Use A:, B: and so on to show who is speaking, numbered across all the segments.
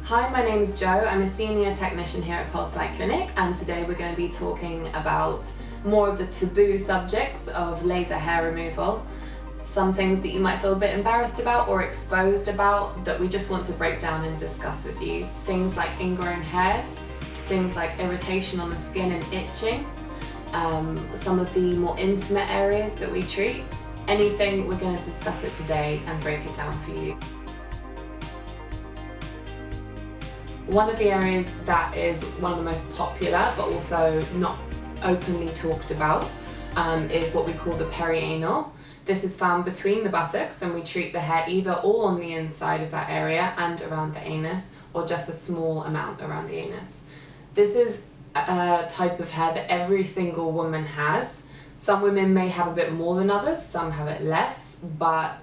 A: Hi, my name's Jo. I'm a senior technician here at Pulse Light Clinic, and today we're going to be talking about more of the taboo subjects of laser hair removal. Some things that you might feel a bit embarrassed about or exposed about that we just want to break down and discuss with you. Things like ingrown hairs, things like irritation on the skin and itching, some of the more intimate areas that we treat. Anything, we're going to discuss it today and break it down for you. One of the areas that is one of the most popular but also not openly talked about is what we call the perianal. This is found between the buttocks, and we treat the hair either all on the inside of that area and around the anus, or just a small amount around the anus. This is a type of hair that every single woman has. Some women may have a bit more than others, some have it less, but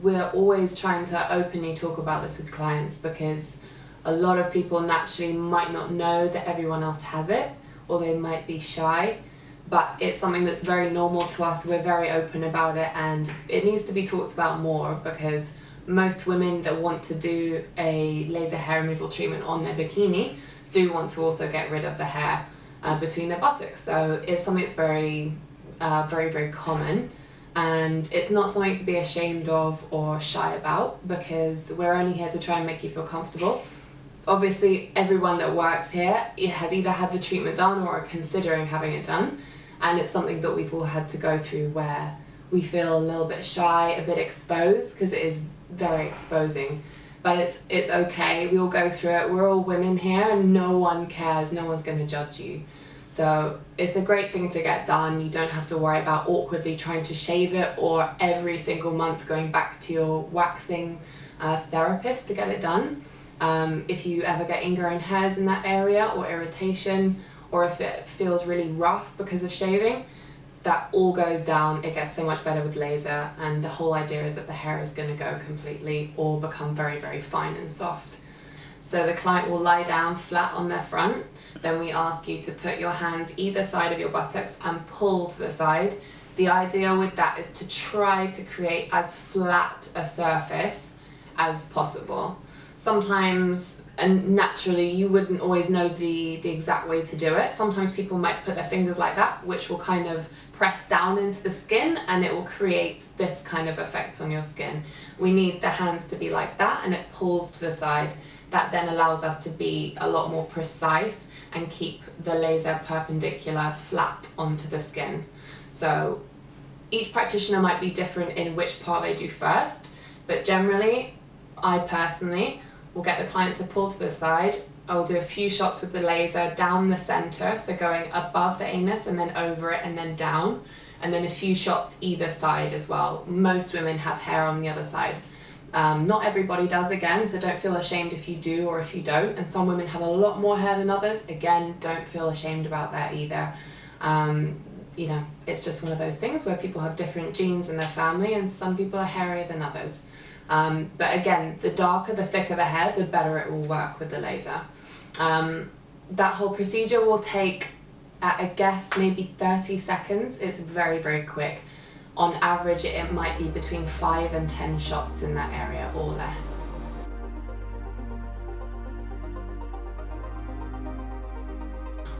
A: we're always trying to openly talk about this with clients because a lot of people naturally might not know that everyone else has it, or they might be shy, but it's something that's very normal to us. We're very open about it, and it needs to be talked about more because most women that want to do a laser hair removal treatment on their bikini do want to also get rid of the hair between their buttocks. So it's something that's very common, and it's not something to be ashamed of or shy about because we're only here to try and make you feel comfortable. Obviously, everyone that works here has either had the treatment done or are considering having it done, and it's something that we've all had to go through where we feel a little bit shy, a bit exposed, because it is very exposing. But it's okay, we all go through it, we're all women here and no one cares, no one's going to judge you. So it's a great thing to get done. You don't have to worry about awkwardly trying to shave it or every single month going back to your waxing therapist to get it done. If you ever get ingrown hairs in that area or irritation, or if it feels really rough because of shaving, that all goes down. It gets so much better with laser, and the whole idea is that the hair is going to go completely or become very, very fine and soft. So the client will lie down flat on their front. Then we ask you to put your hands either side of your buttocks and pull to the side. The idea with that is to try to create as flat a surface as possible. Sometimes, and naturally, you wouldn't always know the exact way to do it. Sometimes people might put their fingers like that, which will kind of press down into the skin, and it will create this kind of effect on your skin. We need the hands to be like that, and it pulls to the side. That then allows us to be a lot more precise and keep the laser perpendicular flat onto the skin. So each practitioner might be different in which part they do first, but generally, I personally will get the client to pull to the side. I'll do a few shots with the laser down the center, so going above the anus and then over it and then down, and then a few shots either side as well. Most women have hair on the other side. Not everybody does, again, so don't feel ashamed if you do or if you don't, and some women have a lot more hair than others. Again, don't feel ashamed about that either. You know, it's just one of those things where people have different genes in their family, and some people are hairier than others. But again, the darker, the thicker the hair, the better it will work with the laser. That whole procedure will take, at a guess, maybe 30 seconds. It's very, very quick. On average, it might be between 5 and 10 shots in that area or less.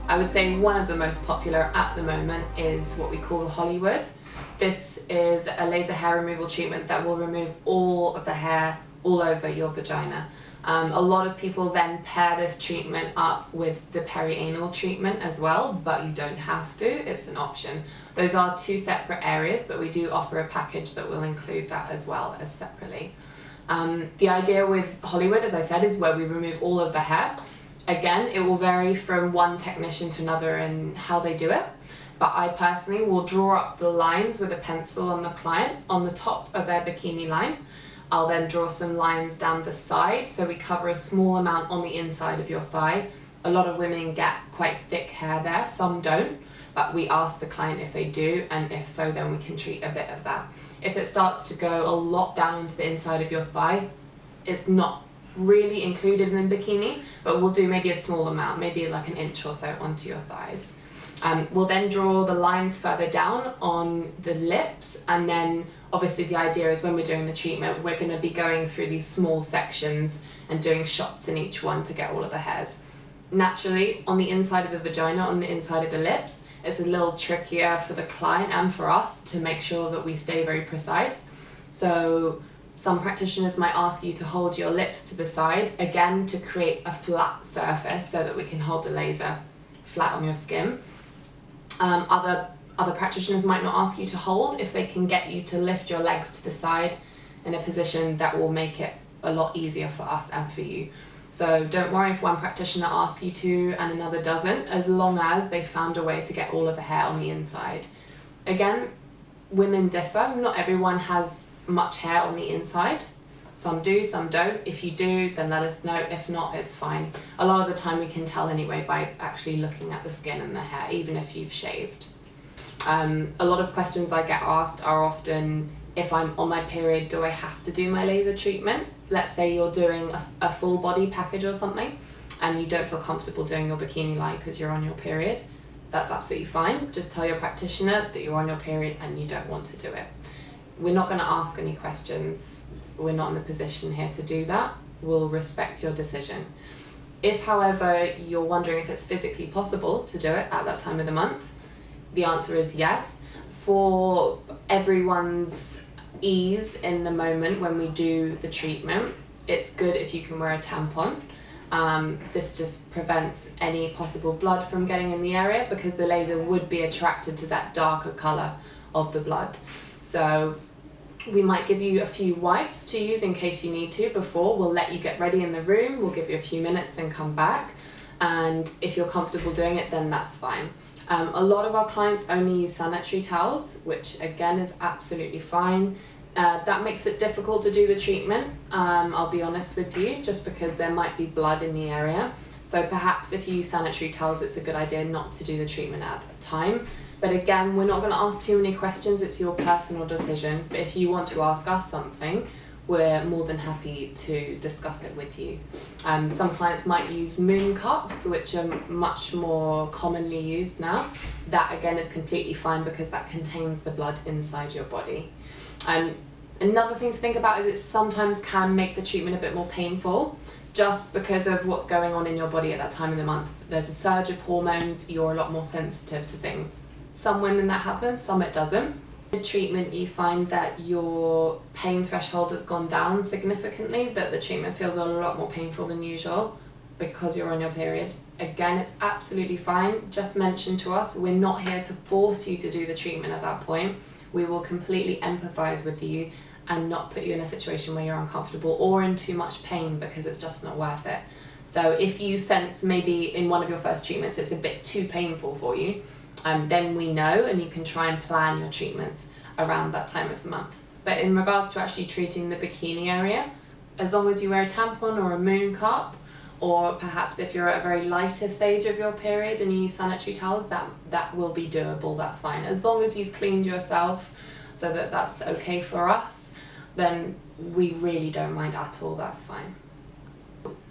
A: I would say one of the most popular at the moment is what we call Hollywood. This is a laser hair removal treatment that will remove all of the hair all over your vagina. A lot of people then pair this treatment up with the perianal treatment as well, but you don't have to, it's an option. Those are two separate areas, but we do offer a package that will include that as well as separately. The idea with Hollywood, as I said, is where we remove all of the hair. Again, it will vary from one technician to another in how they do it. But I personally will draw up the lines with a pencil on the client on the top of their bikini line. I'll then draw some lines down the side, so we cover a small amount on the inside of your thigh. A lot of women get quite thick hair there, some don't, but we ask the client if they do, and if so, then we can treat a bit of that. If it starts to go a lot down into the inside of your thigh, it's not really included in the bikini, but we'll do maybe a small amount, maybe like an inch or so onto your thighs. We'll then draw the lines further down on the lips, and then obviously the idea is when we're doing the treatment, we're going to be going through these small sections and doing shots in each one to get all of the hairs. Naturally, on the inside of the vagina, on the inside of the lips, it's a little trickier for the client and for us to make sure that we stay very precise. So some practitioners might ask you to hold your lips to the side, again to create a flat surface so that we can hold the laser flat on your skin. Other practitioners might not ask you to hold if they can get you to lift your legs to the side in a position that will make it a lot easier for us and for you. So don't worry if one practitioner asks you to and another doesn't, as long as they found a way to get all of the hair on the inside. Again, women differ. Not everyone has much hair on the inside. Some do, some don't. If you do, then let us know. If not, it's fine. A lot of the time we can tell anyway by actually looking at the skin and the hair, even if you've shaved. A lot of questions I get asked are often, if I'm on my period, do I have to do my laser treatment? Let's say you're doing a full body package or something and you don't feel comfortable doing your bikini line because you're on your period. That's absolutely fine. Just tell your practitioner that you're on your period and you don't want to do it. We're not going to ask any questions. We're not in the position here to do that. We'll respect your decision. If, however, you're wondering if it's physically possible to do it at that time of the month, the answer is yes. For everyone's ease in the moment when we do the treatment, it's good if you can wear a tampon. This just prevents any possible blood from getting in the area because the laser would be attracted to that darker colour of the blood. So we might give you a few wipes to use in case you need to before. We'll let you get ready in the room, we'll give you a few minutes and come back. And if you're comfortable doing it, then that's fine. A lot of our clients only use sanitary towels, which again is absolutely fine. That makes it difficult to do the treatment, I'll be honest with you, just because there might be blood in the area. So perhaps if you use sanitary towels, it's a good idea not to do the treatment at that time. But again, we're not going to ask too many questions, it's your personal decision. But if you want to ask us something, we're more than happy to discuss it with you. Some clients might use moon cups, which are much more commonly used now. That again is completely fine because that contains the blood inside your body. Another thing to think about is it sometimes can make the treatment a bit more painful just because of what's going on in your body at that time of the month. There's a surge of hormones, you're a lot more sensitive to things. Some women that happens, some it doesn't. The treatment, you find that your pain threshold has gone down significantly, that the treatment feels a lot more painful than usual because you're on your period. Again, it's absolutely fine. Just mention to us, we're not here to force you to do the treatment at that point. We will completely empathize with you and not put you in a situation where you're uncomfortable or in too much pain because it's just not worth it. So if you sense maybe in one of your first treatments it's a bit too painful for you, then we know and you can try and plan your treatments around that time of the month. But in regards to actually treating the bikini area, as long as you wear a tampon or a moon cup, or perhaps if you're at a very lighter stage of your period and you use sanitary towels, that will be doable, that's fine. As long as you've cleaned yourself so that that's okay for us, then we really don't mind at all, that's fine.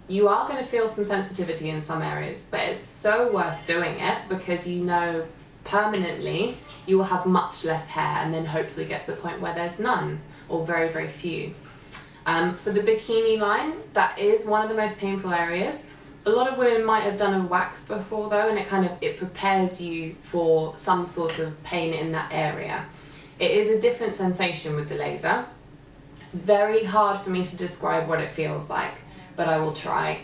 A: You are going to feel some sensitivity in some areas, but it's so worth doing it because you know permanently you will have much less hair and then hopefully get to the point where there's none or very, very few. For the bikini line, that is one of the most painful areas. A lot of women might have done a wax before though, and it prepares you for some sort of pain in that area. It is a different sensation with the laser. It's very hard for me to describe what it feels like, but I will try.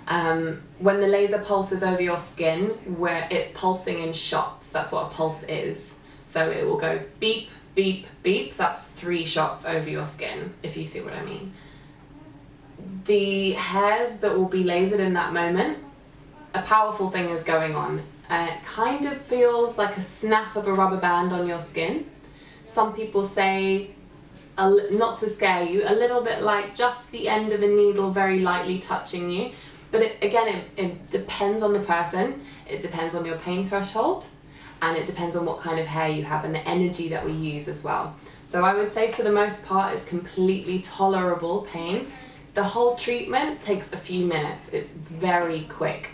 A: When the laser pulses over your skin, where it's pulsing in shots, that's what a pulse is. So it will go beep, beep, beep, that's 3 shots over your skin, if you see what I mean. The hairs that will be lasered in that moment, a powerful thing is going on. It kind of feels like a snap of a rubber band on your skin. Some people say, not to scare you, a little bit like just the end of a needle very lightly touching you. But it depends on the person, it depends on your pain threshold, and it depends on what kind of hair you have and the energy that we use as well. So I would say for the most part it's completely tolerable pain. The whole treatment takes a few minutes, it's very quick.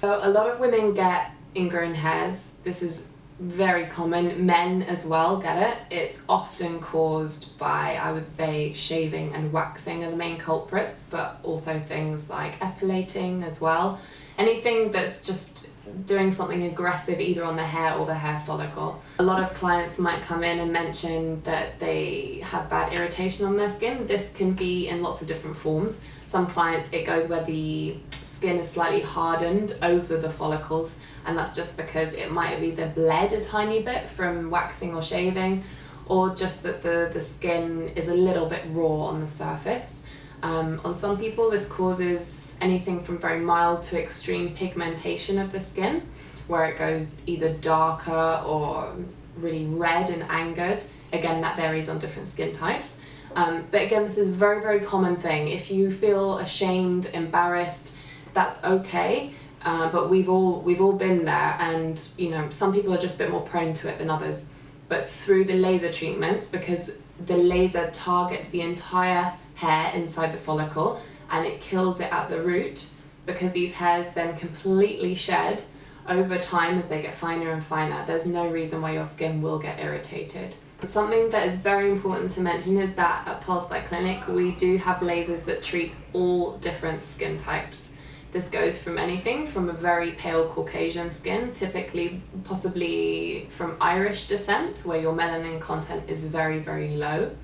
A: So a lot of women get ingrown hairs. This is very common. Men as well get it. It's often caused by, I would say, shaving and waxing are the main culprits, but also things like epilating as well. Anything that's just doing something aggressive either on the hair or the hair follicle. A lot of clients might come in and mention that they have bad irritation on their skin. This can be in lots of different forms. Some clients, it goes where the skin is slightly hardened over the follicles, and that's just because it might have either bled a tiny bit from waxing or shaving, or just that the skin is a little bit raw on the surface. On some people, this causes anything from very mild to extreme pigmentation of the skin, where it goes either darker or really red and angered. Again, that varies on different skin types. But again, this is a very, very common thing. If you feel ashamed, embarrassed, that's okay. But we've all been there, and you know, some people are just a bit more prone to it than others. But through the laser treatments, because the laser targets the entire hair inside the follicle and it kills it at the root, because these hairs then completely shed over time as they get finer and finer, there's no reason why your skin will get irritated. Something that is very important to mention is that at Pulse Light Clinic we do have lasers that treat all different skin types. This goes from anything from a very pale Caucasian skin, typically possibly from Irish descent, where your melanin content is very, very low.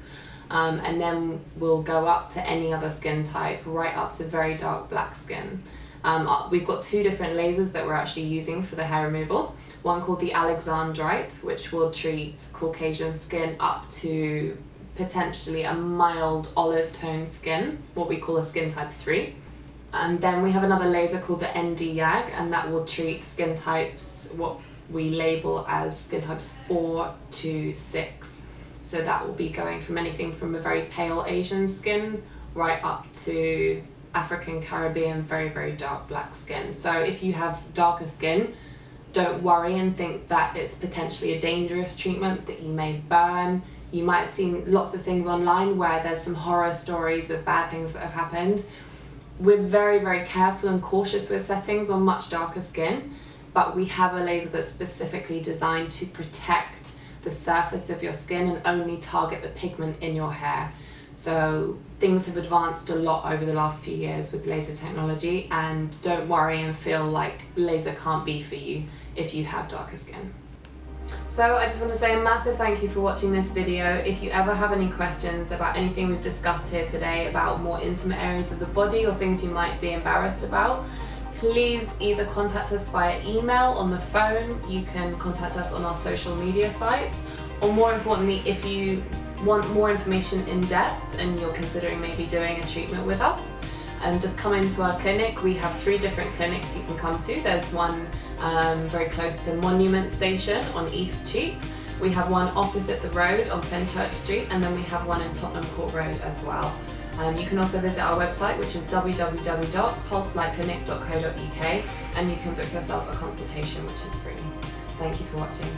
A: And then we'll go up to any other skin type, right up to very dark black skin. We've got two different lasers that we're actually using for the hair removal. One called the Alexandrite, which will treat Caucasian skin up to potentially a mild olive tone skin, what we call a skin type 3. And then we have another laser called the ND-YAG, and that will treat skin types, what we label as skin types 4 to 6. So that will be going from anything from a very pale Asian skin right up to African, Caribbean, very, very dark black skin. So if you have darker skin, don't worry and think that it's potentially a dangerous treatment, that you may burn. You might have seen lots of things online where there's some horror stories of bad things that have happened. We're very, very careful and cautious with settings on much darker skin, but we have a laser that's specifically designed to protect the surface of your skin and only target the pigment in your hair. So things have advanced a lot over the last few years with laser technology, and don't worry and feel like laser can't be for you if you have darker skin. So I just want to say a massive thank you for watching this video. If you ever have any questions about anything we've discussed here today, about more intimate areas of the body or things you might be embarrassed about, please either contact us via email, on the phone, you can contact us on our social media sites, or more importantly, if you want more information in depth and you're considering maybe doing a treatment with us, just come into our clinic. We have 3 different clinics you can come to. There's one very close to Monument Station on East Cheap. We have one opposite the road on Fenchurch Street, and then we have one in Tottenham Court Road as well. You can also visit our website, which is www.pulselightclinic.co.uk, and you can book yourself a consultation, which is free. Thank you for watching.